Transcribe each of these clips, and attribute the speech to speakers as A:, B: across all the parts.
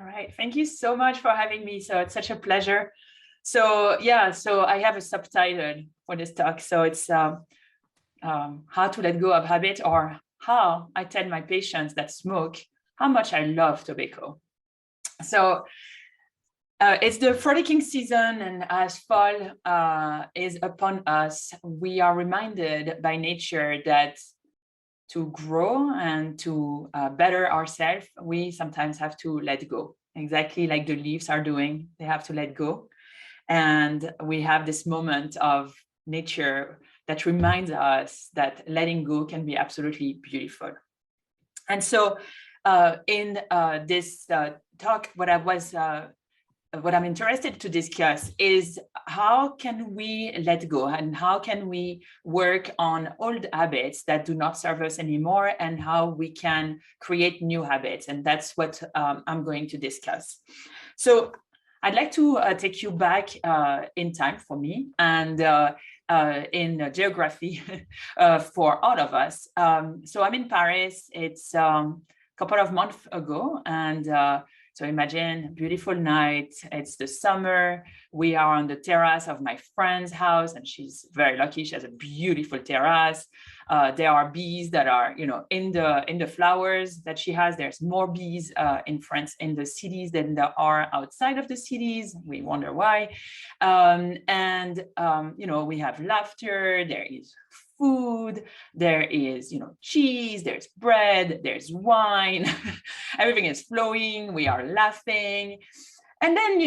A: All right. Thank you so much for having me. So it's such a pleasure. So yeah, so I have a subtitle for this talk. So it's how to let go of habit, or how I tell my patients that smoke how much I love tobacco. So it's the frolicking season, and as fall is upon us, we are reminded by nature that to grow and to better ourselves, we sometimes have to let go, exactly like the leaves are doing. They have to let go. And we have this moment of nature that reminds us that letting go can be absolutely beautiful. And so in this talk, what I'm interested to discuss is how can we let go, and how can we work on old habits that do not serve us anymore, and how we can create new habits. And that's what I'm going to discuss. So I'd like to take you back in time for me, and in geography for all of us. So I'm in Paris. It's a couple of months ago, and so imagine beautiful night. It's the summer. We are on the terrace of my friend's house, and she's very lucky. She has a beautiful terrace. There are bees that are, in the flowers that she has. There's more bees in France, in the cities, than there are outside of the cities. We wonder why. We have laughter. There is food, there is, cheese, there's bread, there's wine, everything is flowing, we are laughing. And then,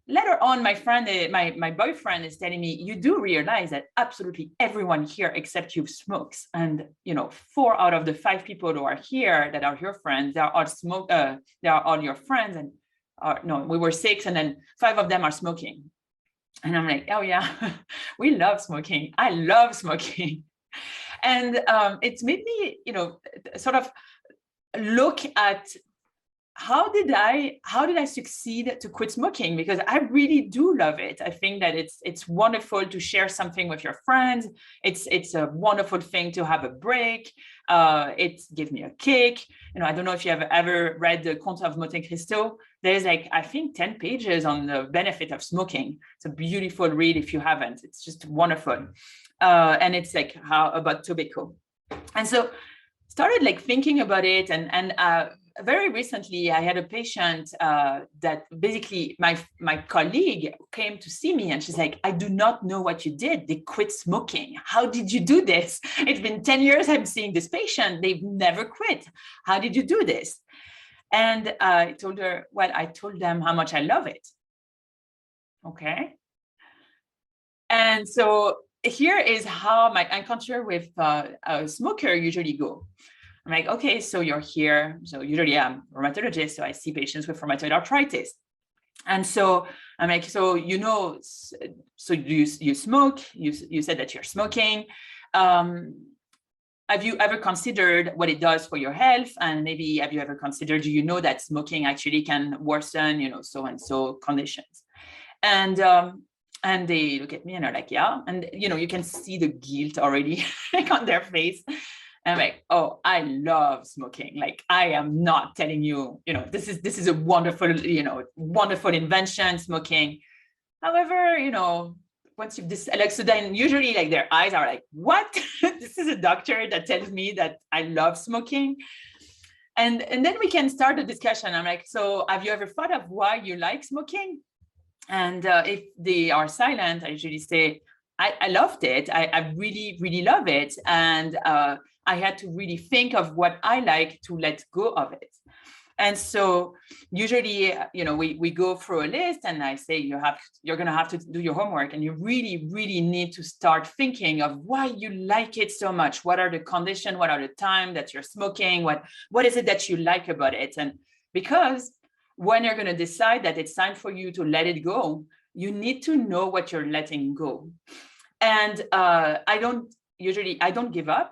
A: later on, my friend, my boyfriend is telling me, you do realize that absolutely everyone here except you smokes. And, 4 out of the 5 people who are here that are your friends, they are all your friends. And no, we were 6, and then 5 of them are smoking. And I'm like, oh yeah, we love smoking. I love smoking. And it's made me, sort of look at how did I succeed to quit smoking? Because I really do love it. I think that it's wonderful to share something with your friends. It's a wonderful thing to have a break. It gives me a kick. I don't know if you have ever read the Conte of Monte Cristo. There's I think 10 pages on the benefit of smoking. It's a beautiful read if you haven't. It's just wonderful. And it's about tobacco. And so started thinking about it, and very recently, I had a patient that basically my colleague came to see me, and she's like, I do not know what you did. They quit smoking. How did you do this? It's been 10 years I'm seeing this patient. They've never quit. How did you do this? And I told her, well, I told them how much I love it. Okay. And so here is how my encounter with a smoker usually go. I'm like, okay, so you're here. So usually I'm a rheumatologist, so I see patients with rheumatoid arthritis. And so I'm like, so so you smoke, you said that you're smoking. Have you ever considered what it does for your health? And maybe have you ever considered, do you know that smoking actually can worsen, so and so conditions? And they look at me and are like, yeah. And, you can see the guilt already on their face. And I'm like, oh, I love smoking. I am not telling you, this is a wonderful, wonderful invention, smoking. However, once you've so then usually their eyes are like, what? This is a doctor that tells me that I love smoking. And then we can start the discussion. I'm like, so have you ever thought of why you like smoking? And if they are silent, I usually say, I loved it. I really, really love it. And I had to really think of what I like to let go of it. And so usually, we go through a list, and I say, you're going to have to do your homework, and you really, really need to start thinking of why you like it so much. What are the conditions? What are the time that you're smoking? What is it that you like about it? And because when you're going to decide that it's time for you to let it go, you need to know what you're letting go. And I don't give up.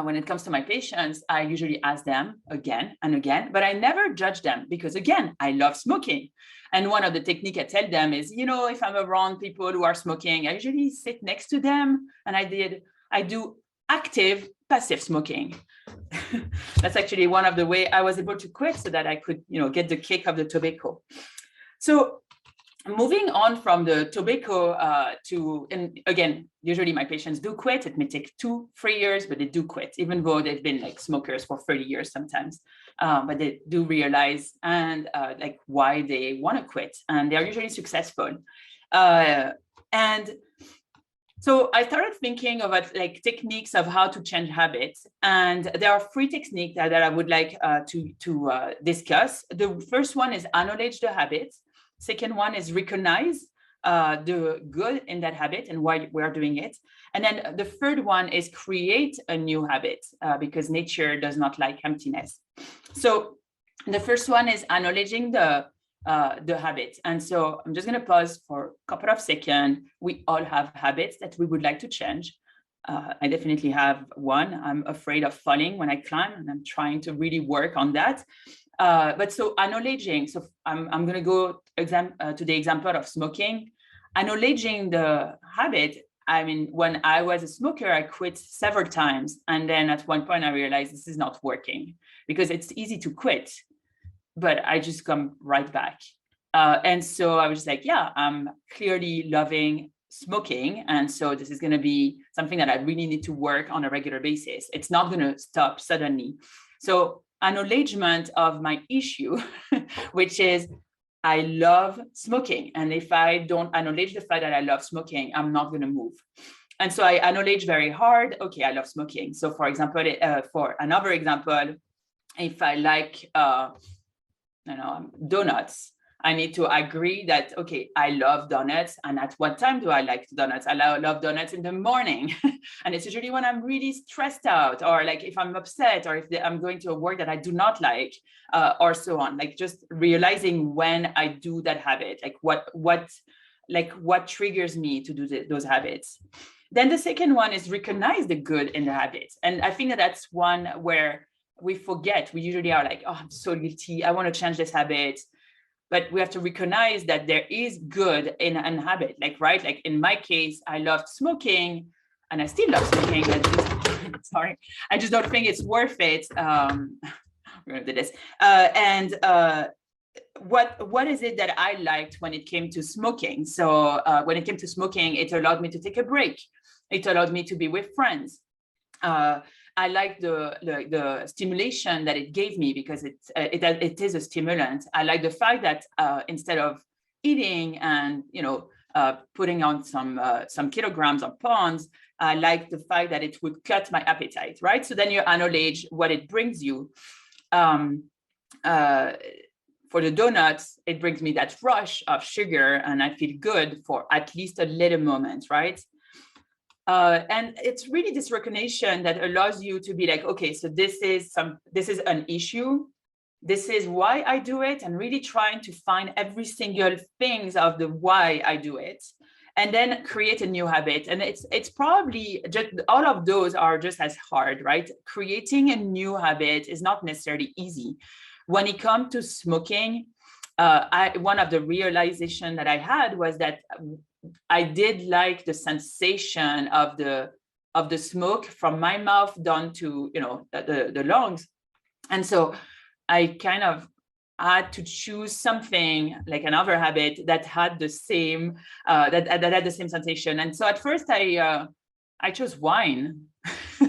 A: When it comes to my patients, I usually ask them again and again, but I never judge them because, again, I love smoking. And one of the techniques I tell them is, if I'm around people who are smoking, I usually sit next to them, and I do active passive smoking. That's actually one of the way I was able to quit so that I could, get the kick of the tobacco. So moving on from the tobacco and again, usually my patients do quit. It may take 2-3 years, but they do quit, even though they've been like smokers for 30 years sometimes. But they do realize and like why they want to quit, and they're usually successful. And so I started thinking about like techniques of how to change habits, and there are 3 techniques that I would like to discuss. The first one is acknowledge the habit. Second one is recognize the good in that habit and why we're doing it. And then the third one is create a new habit because nature does not like emptiness. So the first one is acknowledging the habit. And so I'm just going to pause for a couple of seconds. We all have habits that we would like to change. I definitely have one. I'm afraid of falling when I climb, and I'm trying to really work on that. But so acknowledging, so I'm going to go to the example of smoking. Acknowledging the habit. I mean, when I was a smoker, I quit several times. And then at one point I realized this is not working, because it's easy to quit, but I just come right back. And so I was like, yeah, I'm clearly loving smoking. And so this is going to be something that I really need to work on a regular basis. It's not going to stop suddenly. So acknowledgement of my issue, which is I love smoking. And if I don't acknowledge the fact that I love smoking, I'm not going to move. And so I acknowledge very hard, okay, I love smoking. So for example, for another example, if I like donuts, I need to agree that, okay, I love donuts. And at what time do I like donuts? I love donuts in the morning. And it's usually when I'm really stressed out, or like if I'm upset, or if I'm going to a work that I do not like, or so on. Like just realizing when I do that habit, like what triggers me to do those habits. Then the second one is recognize the good in the habits. And I think that that's one where we forget. We usually are like, oh, I'm so guilty. I want to change this habit. But we have to recognize that there is good in a habit, right? Like in my case, I loved smoking and I still love smoking. I just don't think it's worth it. We're gonna do this. What is it that I liked when it came to smoking? So when it came to smoking, it allowed me to take a break. It allowed me to be with friends. I like the stimulation that it gave me, because it is a stimulant. I like the fact that instead of eating and putting on some kilograms or pounds, I like the fact that it would cut my appetite, right? So then you acknowledge what it brings you. For the donuts, it brings me that rush of sugar, and I feel good for at least a little moment, right? And it's really this recognition that allows you to be like, okay, so this is an issue. This is why I do it, and really trying to find every single things of the why I do it, and then create a new habit. And it's probably just all of those are just as hard, right? Creating a new habit is not necessarily easy. When it comes to smoking, one of the realization that I had was that I did like the sensation of the smoke from my mouth down to the lungs, and so I kind of had to choose something like another habit that had the same that had the same sensation. And so at first I chose wine.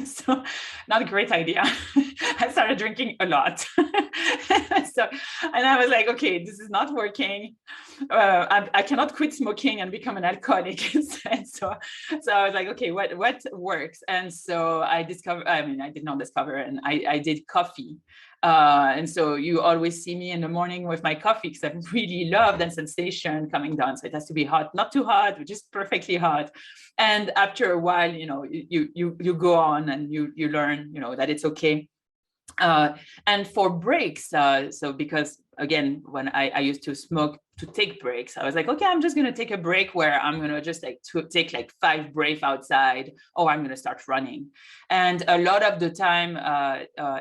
A: So not a great idea. I started drinking a lot. And I was like, okay, this is not working. I cannot quit smoking and become an alcoholic instead. So I was like, okay, what works? And so I did not discover, and I did coffee. And so you always see me in the morning with my coffee, because I really love that sensation coming down. So it has to be hot, not too hot, but just perfectly hot. And after a while, you go on and you learn, that it's okay. And for breaks, so because again, when I used to smoke to take breaks, I was like, okay, I'm just going to take a break where I'm going to just take like 5 breaths outside, or I'm going to start running. And a lot of the time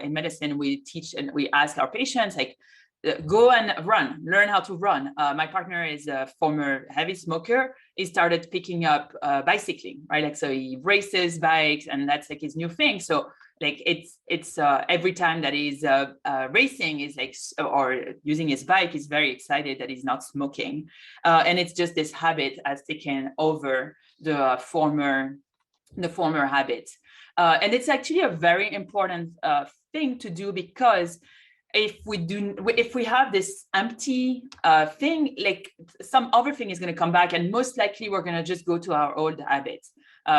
A: in medicine, we teach and we ask our patients, like, go and run, learn how to run. My partner is a former heavy smoker. He started picking up bicycling, right? Like, so he races bikes and that's like his new thing. So like it's every time that he's racing is like, or using his bike, he's very excited that he's not smoking. And it's just this habit has taken over the former habit. And it's actually a very important thing to do, because if we have this empty thing, like some other thing is going to come back, and most likely we're going to just go to our old habits.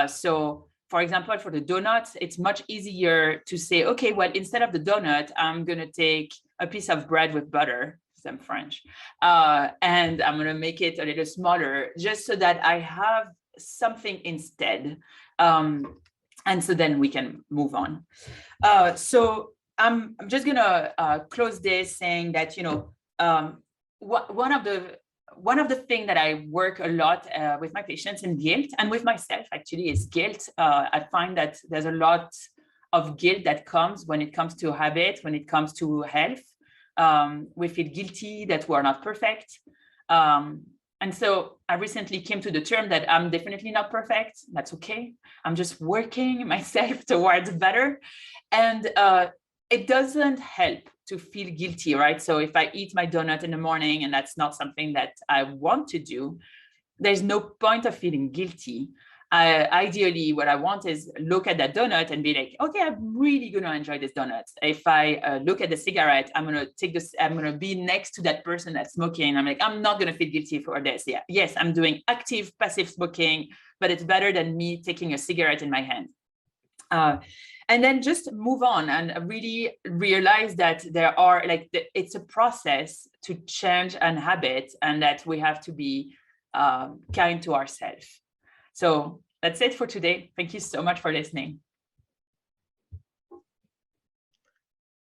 A: So for example, for the donuts, it's much easier to say, okay, well, instead of the donut, I'm going to take a piece of bread with butter, because I'm French, and I'm going to make it a little smaller, just so that I have something instead. And so then we can move on. So I'm just gonna close this saying that, you know, one of the things that I work a lot with my patients and guilt, and with myself actually, is guilt. I find that there's a lot of guilt that comes when it comes to habit, when it comes to health. We feel guilty that we're not perfect. And so I recently came to the term that I'm definitely not perfect. That's okay. I'm just working myself towards better. And it doesn't help to feel guilty, right? So if I eat my donut in the morning and that's not something that I want to do, there's no point of feeling guilty. Ideally, what I want is look at that donut and be like, okay, I'm really going to enjoy this donut. If I look at the cigarette, I'm going to take this, I'm going to be next to that person that's smoking. I'm like, I'm not going to feel guilty for this. Yeah. Yes, I'm doing active, passive smoking, but it's better than me taking a cigarette in my hand. And then just move on and really realize that there are it's a process to change an habit, and that we have to be kind to ourselves. So that's it for today. Thank you so much for listening.